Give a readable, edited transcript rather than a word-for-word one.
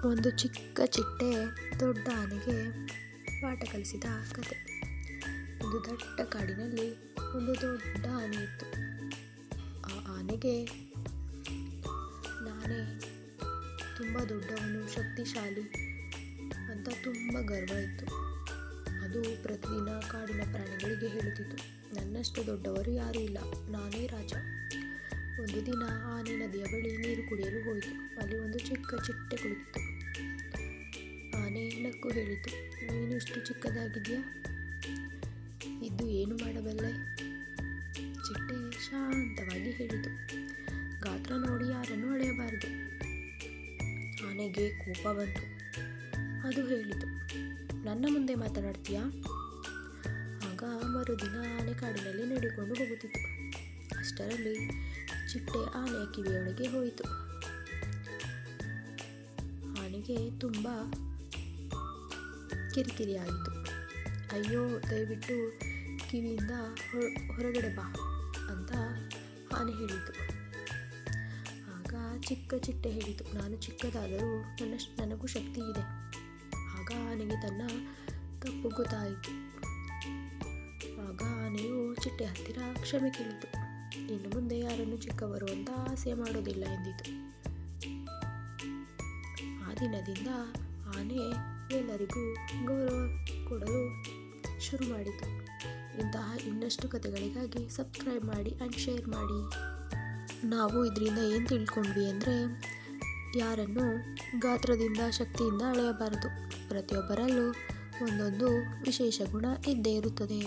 ಒಂದು ಚಿಕ್ಕ ಚಿಟ್ಟೆ ದೊಡ್ಡ ಆನೆಗೆ ಪಾಠ ಕಲಿಸಿದ ಕತೆ. ಒಂದು ದಟ್ಟ ಕಾಡಿನಲ್ಲಿ ಒಂದು ದೊಡ್ಡ ಆನೆ ಇತ್ತು. ಆ ಆನೆಗೆ ನಾನೇ ತುಂಬ ದೊಡ್ಡವನು, ಶಕ್ತಿಶಾಲಿ ಅಂತ ತುಂಬ ಗರ್ವ ಇತ್ತು. ಅದು ಪ್ರತಿದಿನ ಕಾಡಿನ ಪ್ರಾಣಿಗಳಿಗೆ ಹೇಳುತ್ತಿತ್ತು, ನನ್ನಷ್ಟು ದೊಡ್ಡವರು ಯಾರೂ ಇಲ್ಲ, ನಾನೇ ರಾಜ. ಒಂದು ದಿನ ಆನೆ ನದಿಯ ಬಳಿ ನೀರು ಕುಡಿಯಲು ಹೋಯಿತು. ಅಲ್ಲಿ ಒಂದು ಚಿಕ್ಕ ಚಿಟ್ಟೆ ಕುಳಿತಿತ್ತು. ಆನೆ ನಕ್ಕು ಹೇಳಿತು, ನೀನು ಇಷ್ಟು ಚಿಕ್ಕದಾಗಿದೆಯಾ, ಇದ್ದು ಏನು ಮಾಡಬಲ್ಲೆ? ಚಿಟ್ಟೆ ಶಾಂತವಾಗಿ ಹೇಳಿತು, ಗಾತ್ರ ನೋಡಿ ಯಾರನ್ನು ಅಳೆಯಬಾರದು. ಆನೆಗೆ ಕೋಪ ಬಂತು. ಅದು ಹೇಳಿತು, ನನ್ನ ಮುಂದೆ ಮಾತನಾಡ್ತೀಯಾ? ಆಗ ಮರುದಿನ ಆನೆ ಕಾಡಿನಲ್ಲಿ ನಡೆದುಕೊಂಡು ಹೋಗುತ್ತಿತ್ತು. ಅಷ್ಟರಲ್ಲಿ ಚಿಟ್ಟೆ ಆನೆಯ ಕಿವಿಯೊಳಗೆ ಹೋಯಿತು. ಆನೆಗೆ ತುಂಬ ಕಿರಿಕಿರಿಯಾಯಿತು. ಅಯ್ಯೋ, ದಯವಿಟ್ಟು ಕಿವಿಯಿಂದ ಹೊರಗಡೆ ಬಾ ಅಂತ ಆನೆ ಹೇಳಿತು. ಆಗ ಚಿಕ್ಕ ಚಿಟ್ಟೆ ಹೇಳಿತು, ನಾನು ಚಿಕ್ಕದಾದರೂ ನನಗೂ ಶಕ್ತಿ ಇದೆ. ಆಗ ಆನೆಗೆ ತನ್ನ ತಪ್ಪು ಗೊತ್ತಾಯಿತು. ಆಗ ಆನೆಯು ಚಿಟ್ಟೆ ಹತ್ತಿರ ಕ್ಷಮೆ ಕೇಳಿತು. ಇನ್ನು ಮುಂದೆ ಯಾರನ್ನು ಚಿಕ್ಕವರು ಅಂತ ಆಸೆ ಮಾಡೋದಿಲ್ಲ ಎಂದಿತು. ಆ ದಿನದಿಂದ ಆನೆ ಎಲ್ಲರಿಗೂ ಗೌರವ ಕೊಡಲು ಶುರು ಮಾಡಿತು. ಇಂತಹ ಇನ್ನಷ್ಟು ಕಥೆಗಳಿಗಾಗಿ ಸಬ್ಸ್ಕ್ರೈಬ್ ಮಾಡಿ ಆ್ಯಂಡ್ ಶೇರ್ ಮಾಡಿ. ನಾವು ಇದರಿಂದ ಏನು ತಿಳ್ಕೊಂಡ್ವಿ ಅಂದರೆ, ಯಾರನ್ನು ಗಾತ್ರದಿಂದ ಶಕ್ತಿಯಿಂದ ಅಳೆಯಬಾರದು. ಪ್ರತಿಯೊಬ್ಬರಲ್ಲೂ ಒಂದೊಂದು ವಿಶೇಷ ಗುಣ ಇದ್ದೇ ಇರುತ್ತದೆ.